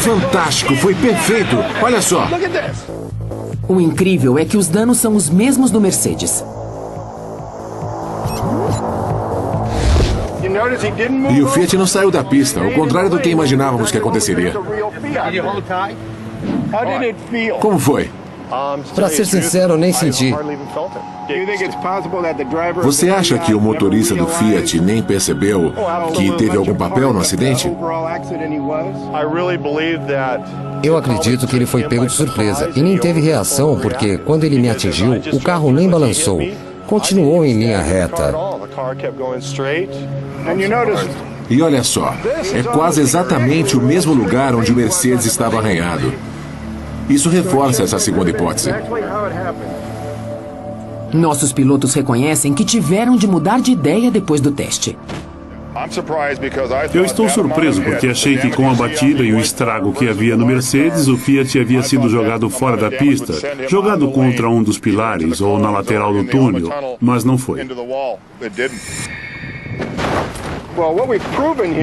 Fantástico, foi perfeito. Olha só. O incrível é que os danos são os mesmos do Mercedes. E o Fiat não saiu da pista, ao contrário do que imaginávamos que aconteceria. Como foi? Pra ser sincero, nem senti. Você acha que o motorista do Fiat nem percebeu que teve algum papel no acidente? Eu acredito que ele foi pego de surpresa e nem teve reação porque quando ele me atingiu, o carro nem balançou. Continuou em linha reta. E olha só, é quase exatamente o mesmo lugar onde o Mercedes estava arranhado. Isso reforça essa segunda hipótese. Nossos pilotos reconhecem que tiveram de mudar de ideia depois do teste. Eu estou surpreso porque achei que com a batida e o estrago que havia no Mercedes, o Fiat havia sido jogado fora da pista, jogado contra um dos pilares ou na lateral do túnel, mas não foi.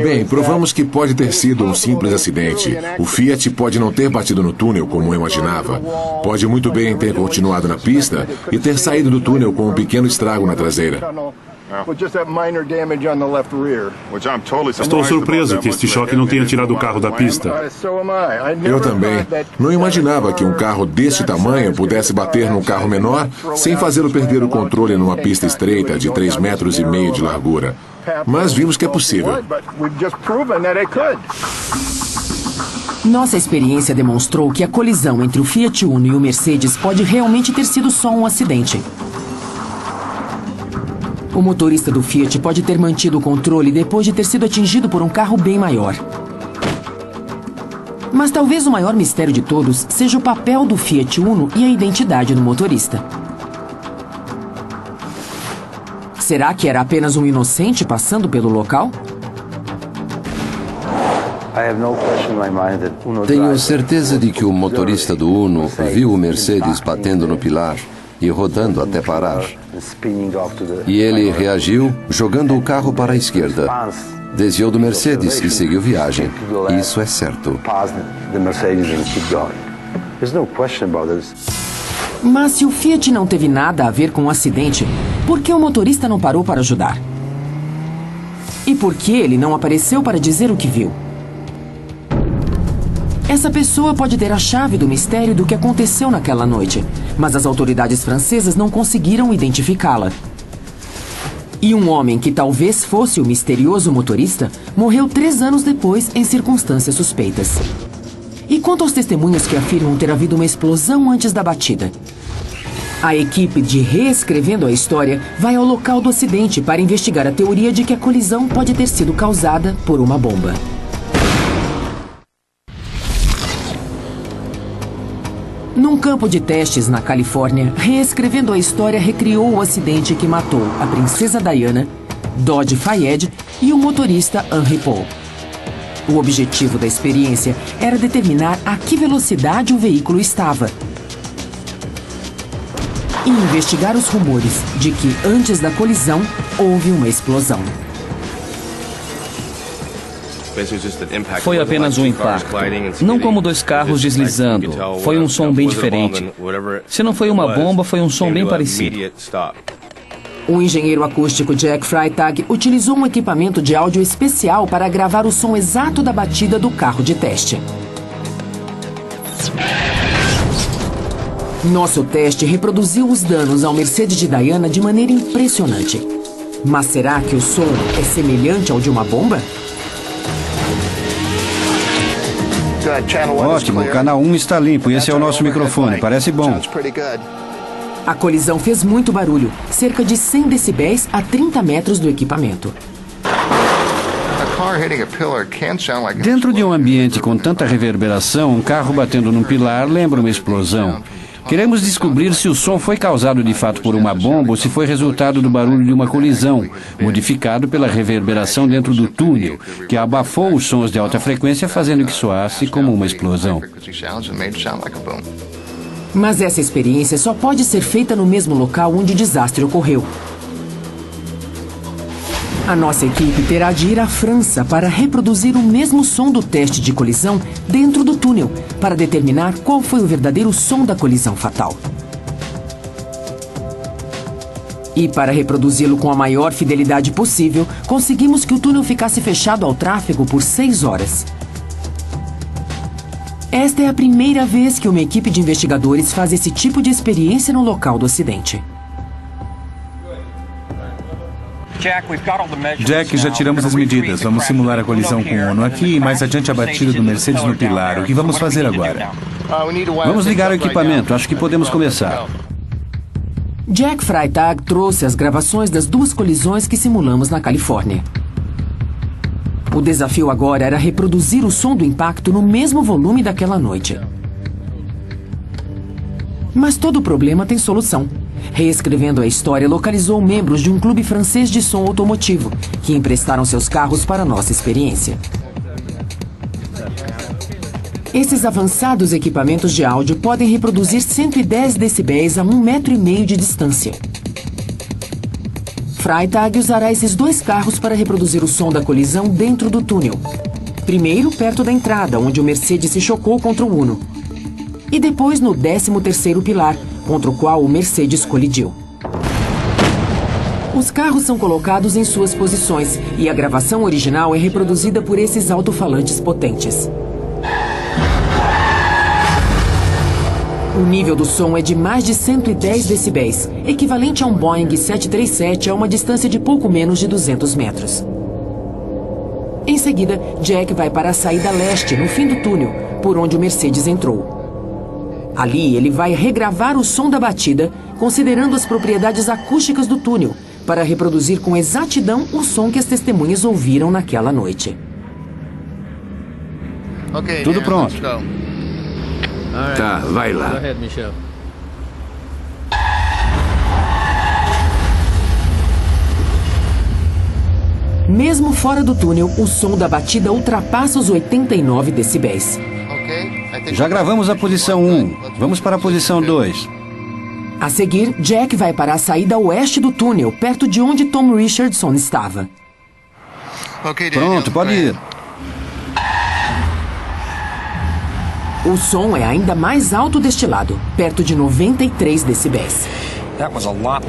Bem, provamos que pode ter sido um simples acidente. O Fiat pode não ter batido no túnel como eu imaginava. Pode muito bem ter continuado na pista e ter saído do túnel com um pequeno estrago na traseira. Estou surpreso que este choque não tenha tirado o carro da pista. Eu também. Não imaginava que um carro deste tamanho pudesse bater num carro menor sem fazê-lo perder o controle numa pista estreita de 3,5 metros de largura. Mas vimos que é possível. Nossa experiência demonstrou que a colisão entre o Fiat Uno e o Mercedes pode realmente ter sido só um acidente. O motorista do Fiat pode ter mantido o controle depois de ter sido atingido por um carro bem maior. Mas talvez o maior mistério de todos seja o papel do Fiat Uno e a identidade do motorista. Será que era apenas um inocente passando pelo local? Tenho certeza de que o motorista do Uno viu o Mercedes batendo no pilar e rodando até parar. E ele reagiu jogando o carro para a esquerda. Desviou do Mercedes e seguiu viagem. Isso é certo. Mas se o Fiat não teve nada a ver com o acidente, por que o motorista não parou para ajudar? E por que ele não apareceu para dizer o que viu? Essa pessoa pode ter a chave do mistério do que aconteceu naquela noite, mas as autoridades francesas não conseguiram identificá-la. E um homem que talvez fosse o misterioso motorista morreu 3 anos depois em circunstâncias suspeitas. E quanto aos testemunhos que afirmam ter havido uma explosão antes da batida? A equipe de Reescrevendo a História vai ao local do acidente para investigar a teoria de que a colisão pode ter sido causada por uma bomba. Num campo de testes na Califórnia, Reescrevendo a História recriou o acidente que matou a princesa Diana, Dodge Fayed e o motorista Henry Paul. O objetivo da experiência era determinar a que velocidade o veículo estava e investigar os rumores de que, antes da colisão, houve uma explosão. Foi apenas um impacto, não como 2 carros deslizando. Foi um som bem diferente. Se não foi uma bomba, foi um som bem parecido. O engenheiro acústico Jack Freitag utilizou um equipamento de áudio especial para gravar o som exato da batida do carro de teste. Nosso teste reproduziu os danos ao Mercedes de Diana de maneira impressionante. Mas será que o som é semelhante ao de uma bomba? Ótimo, o canal 1 está limpo e esse é o nosso microfone, parece bom. A colisão fez muito barulho, cerca de 100 decibéis a 30 metros do equipamento. Dentro de um ambiente com tanta reverberação, um carro batendo num pilar lembra uma explosão. Queremos descobrir se o som foi causado de fato por uma bomba ou se foi resultado do barulho de uma colisão, modificado pela reverberação dentro do túnel, que abafou os sons de alta frequência, fazendo que soasse como uma explosão. Mas essa experiência só pode ser feita no mesmo local onde o desastre ocorreu. A nossa equipe terá de ir à França para reproduzir o mesmo som do teste de colisão dentro do túnel, para determinar qual foi o verdadeiro som da colisão fatal. E para reproduzi-lo com a maior fidelidade possível, conseguimos que o túnel ficasse fechado ao tráfego por 6 horas. Esta é a primeira vez que uma equipe de investigadores faz esse tipo de experiência no local do acidente. Jack, já tiramos as medidas. Vamos simular a colisão com o Uno aqui e mais adiante a batida do Mercedes no pilar. O que vamos fazer agora? Vamos ligar o equipamento. Acho que podemos começar. Jack Freitag trouxe as gravações das 2 colisões que simulamos na Califórnia. O desafio agora era reproduzir o som do impacto no mesmo volume daquela noite. Mas todo problema tem solução. Reescrevendo a história, localizou membros de um clube francês de som automotivo, que emprestaram seus carros para nossa experiência. Esses avançados equipamentos de áudio podem reproduzir 110 decibéis a 1,5 metro de distância. Freitag usará esses 2 carros para reproduzir o som da colisão dentro do túnel. Primeiro, perto da entrada, onde o Mercedes se chocou contra o Uno. E depois no 13º pilar, contra o qual o Mercedes colidiu. Os carros são colocados em suas posições e a gravação original é reproduzida por esses alto-falantes potentes. O nível do som é de mais de 110 decibéis, equivalente a um Boeing 737 a uma distância de pouco menos de 200 metros. Em seguida, Jack vai para a saída leste, no fim do túnel, por onde o Mercedes entrou. Ali, ele vai regravar o som da batida, considerando as propriedades acústicas do túnel, para reproduzir com exatidão o som que as testemunhas ouviram naquela noite. Tudo pronto. Tá, vai lá. Mesmo fora do túnel, o som da batida ultrapassa os 89 decibéis. Já gravamos a posição 1. Vamos para a posição 2. A seguir, Jack vai para a saída oeste do túnel, perto de onde Tom Richardson estava. Pronto, pode ir. O som é ainda mais alto deste lado, perto de 93 decibéis.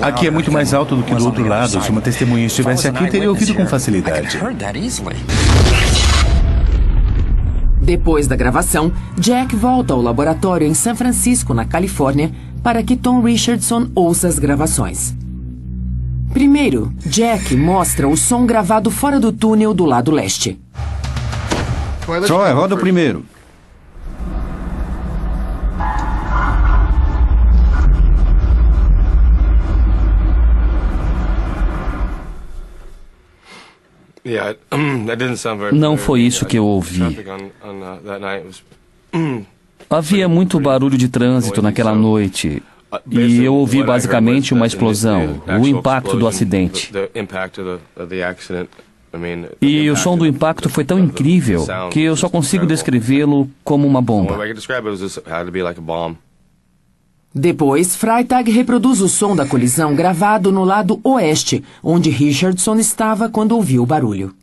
Aqui é muito mais alto do que do outro lado. Se uma testemunha estivesse aqui, teria ouvido com facilidade. Depois da gravação, Jack volta ao laboratório em São Francisco, na Califórnia, para que Tom Richardson ouça as gravações. Primeiro, Jack mostra o som gravado fora do túnel do lado leste. Troy, roda o primeiro. Não foi isso que eu ouvi. Havia muito barulho de trânsito naquela noite. E eu ouvi basicamente uma explosão, o impacto do acidente. E o som do impacto foi tão incrível que eu só consigo descrevê-lo como uma bomba. Depois, Freitag reproduz o som da colisão gravado no lado oeste, onde Richardson estava quando ouviu o barulho.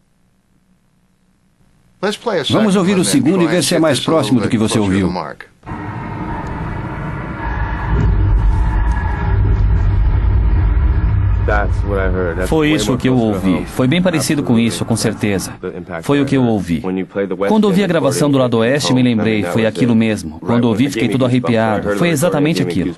Vamos ouvir o segundo e ver se é mais próximo do que você ouviu. Foi isso que eu ouvi. Foi bem parecido com isso, com certeza. Foi o que eu ouvi. Quando ouvi a gravação do lado oeste, me lembrei, foi aquilo mesmo. Quando ouvi, fiquei todo arrepiado. Foi exatamente aquilo.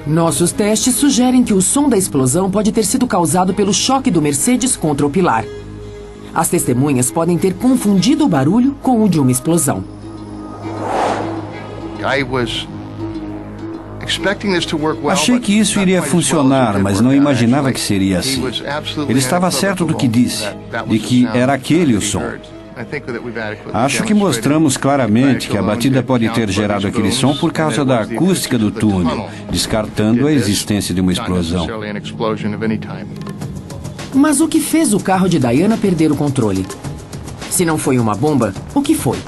Nossos testes sugerem que o som da explosão pode ter sido causado pelo choque do Mercedes contra o pilar. As testemunhas podem ter confundido o barulho com o de uma explosão. Achei que isso iria funcionar, mas não imaginava que seria assim. Ele estava certo do que disse, de que era aquele o som. Acho que mostramos claramente que a batida pode ter gerado aquele som por causa da acústica do túnel, descartando a existência de uma explosão. Mas o que fez o carro de Diana perder o controle? Se não foi uma bomba, o que foi?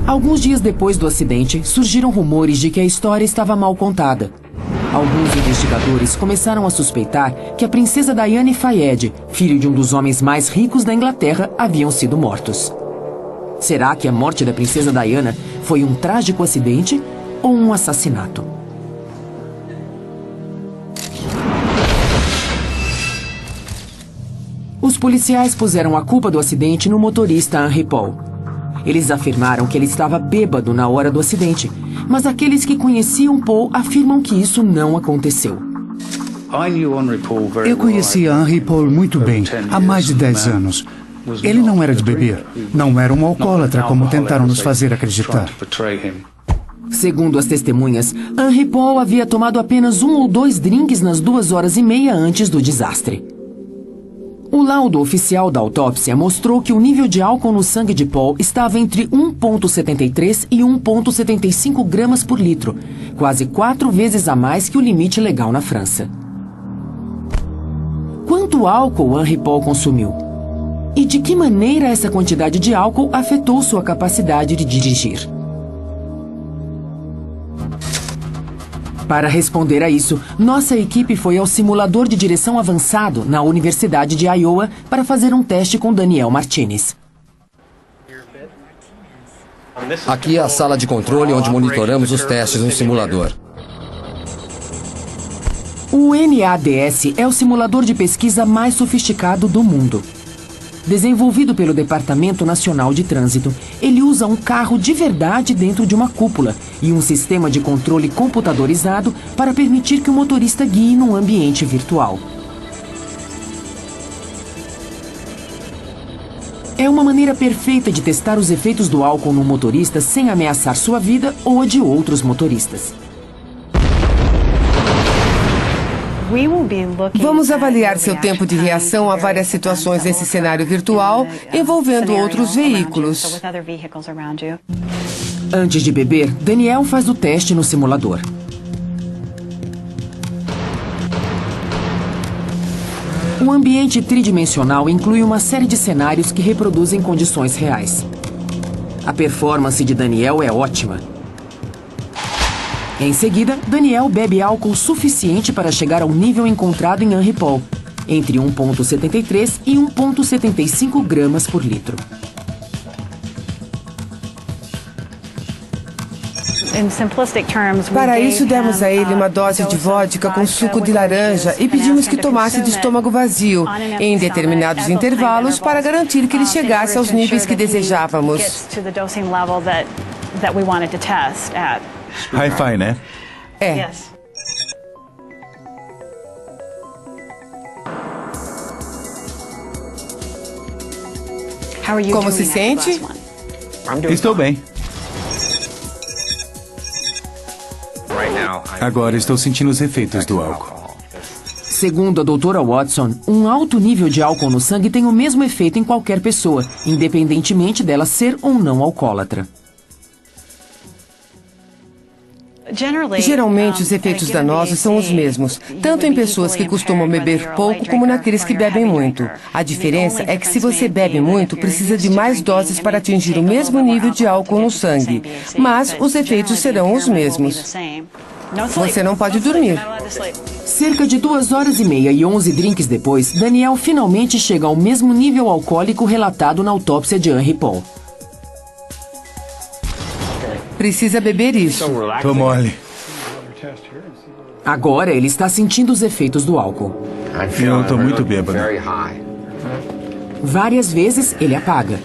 Alguns dias depois do acidente, surgiram rumores de que a história estava mal contada. Alguns investigadores começaram a suspeitar que a princesa Diane Fayed, filho de um dos homens mais ricos da Inglaterra, haviam sido mortos. Será que a morte da princesa Diana foi um trágico acidente ou um assassinato? Os policiais puseram a culpa do acidente no motorista Henry Paul. Eles afirmaram que ele estava bêbado na hora do acidente, mas aqueles que conheciam Paul afirmam que isso não aconteceu. Eu conhecia Henry Paul muito bem, há mais de 10 anos. Ele não era de beber, não era um alcoólatra como tentaram nos fazer acreditar. Segundo as testemunhas, Henry Paul havia tomado apenas 1 ou 2 drinks nas 2h30 antes do desastre. O laudo oficial da autópsia mostrou que o nível de álcool no sangue de Paul estava entre 1,73 e 1,75 gramas por litro, quase 4 vezes a mais que o limite legal na França. Quanto álcool Henry Paul consumiu? E de que maneira essa quantidade de álcool afetou sua capacidade de dirigir? Para responder a isso, nossa equipe foi ao simulador de direção avançado na Universidade de Iowa para fazer um teste com Daniel Martinez. Aqui é a sala de controle onde monitoramos os testes no simulador. O NADS é o simulador de pesquisa mais sofisticado do mundo. Desenvolvido pelo Departamento Nacional de Trânsito, ele usa um carro de verdade dentro de uma cúpula e um sistema de controle computadorizado para permitir que o motorista guie num ambiente virtual. É uma maneira perfeita de testar os efeitos do álcool no motorista sem ameaçar sua vida ou a de outros motoristas. Vamos avaliar seu tempo de reação a várias situações nesse cenário virtual envolvendo outros veículos. Antes de beber, Daniel faz o teste no simulador. O ambiente tridimensional inclui uma série de cenários que reproduzem condições reais. A performance de Daniel é ótima. Em seguida, Daniel bebe álcool suficiente para chegar ao nível encontrado em Henry Paul, entre 1,73 e 1,75 gramas por litro. Para isso, demos a ele uma dose de vodka com suco de laranja e pedimos que tomasse de estômago vazio, em determinados intervalos, para garantir que ele chegasse aos níveis que desejávamos. Hi-Fi, né? É. Como se sente? Estou bem. Agora estou sentindo os efeitos do álcool. Segundo a doutora Watson, um alto nível de álcool no sangue tem o mesmo efeito em qualquer pessoa, independentemente dela ser ou não alcoólatra. Geralmente, os efeitos danosos são os mesmos, tanto em pessoas que costumam beber pouco como naqueles que bebem muito. A diferença é que se você bebe muito, precisa de mais doses para atingir o mesmo nível de álcool no sangue, mas os efeitos serão os mesmos. Você não pode dormir. Cerca de 2h30 e 11 drinks depois, Daniel finalmente chega ao mesmo nível alcoólico relatado na autópsia de Henry Paul. Precisa beber isso. Tô mole. Agora ele está sentindo os efeitos do álcool. Eu tô muito bêbado. Várias vezes ele apaga.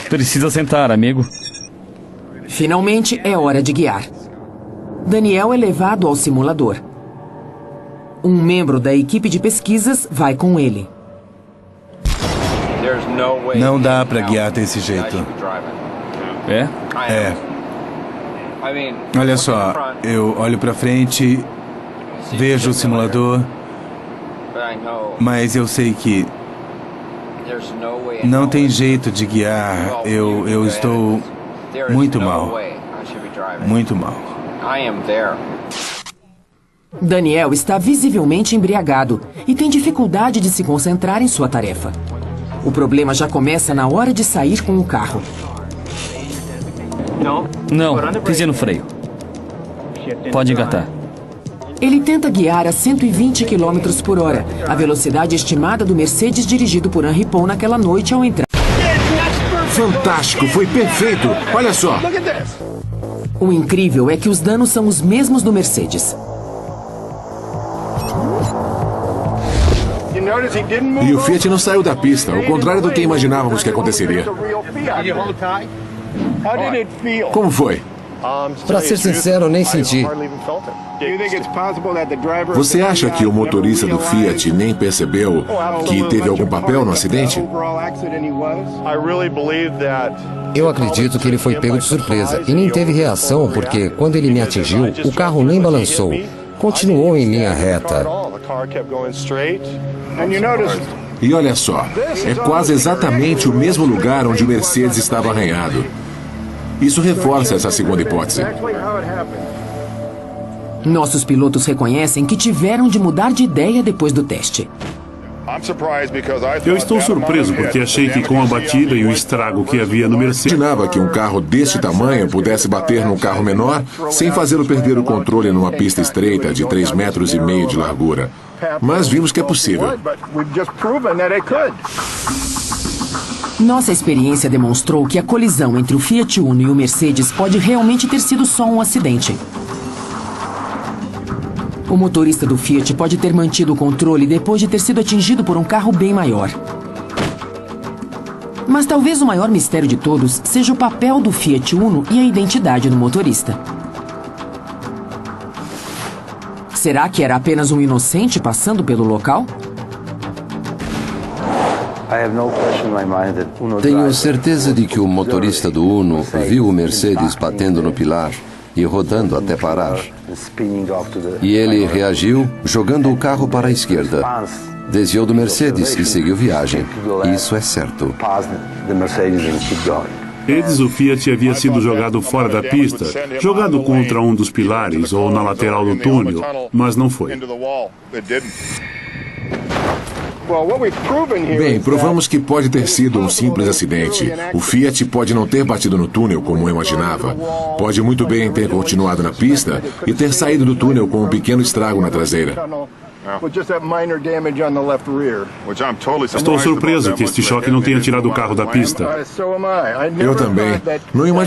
Precisa sentar, amigo. Finalmente é hora de guiar. Daniel é levado ao simulador. Um membro da equipe de pesquisas vai com ele. Não dá pra guiar desse jeito. É? É. Olha só, eu olho pra frente, vejo o simulador, mas eu sei que não tem jeito de guiar. Eu estou muito mal. Muito mal. Daniel está visivelmente embriagado e tem dificuldade de se concentrar em sua tarefa. O problema já começa na hora de sair com o carro. Não, pisei no freio. Pode engatar. Ele tenta guiar a 120 km por hora, a velocidade estimada do Mercedes dirigido por Henri Paul naquela noite ao entrar. Fantástico, foi perfeito. Olha só. O incrível é que os danos são os mesmos do Mercedes. E o Fiat não saiu da pista, ao contrário do que imaginávamos que aconteceria. Como foi? Para ser sincero, nem senti. Você acha que o motorista do Fiat nem percebeu que teve algum papel no acidente? Eu acredito que ele foi pego de surpresa e nem teve reação porque, quando ele me atingiu, o carro nem balançou. Continuou em linha reta. E olha só, é quase exatamente o mesmo lugar onde o Mercedes estava arranhado. Isso reforça essa segunda hipótese. Nossos pilotos reconhecem que tiveram de mudar de ideia depois do teste. Eu estou surpreso porque achei que com a batida e o estrago que havia no Mercedes... Imaginava que um carro deste tamanho pudesse bater num carro menor sem fazê-lo perder o controle numa pista estreita de 3,5 metros de largura. Mas vimos que é possível. Nossa experiência demonstrou que a colisão entre o Fiat Uno e o Mercedes pode realmente ter sido só um acidente. O motorista do Fiat pode ter mantido o controle depois de ter sido atingido por um carro bem maior. Mas talvez o maior mistério de todos seja o papel do Fiat Uno e a identidade do motorista. Será que era apenas um inocente passando pelo local? Tenho certeza de que o motorista do Uno viu o Mercedes batendo no pilar e rodando até parar. E ele reagiu jogando o carro para a esquerda. Desviou do Mercedes e seguiu viagem. Isso é certo. O Fiat havia sido jogado fora da pista, jogado contra um dos pilares ou na lateral do túnel, mas não foi. Bem, provamos que pode ter sido um simples acidente. O Fiat pode não ter batido no túnel como eu imaginava. Pode muito bem ter continuado na pista e ter saído do túnel com um pequeno estrago na traseira. Estou surpreso que este choque não tenha tirado o carro da pista. Eu também. Não imagino.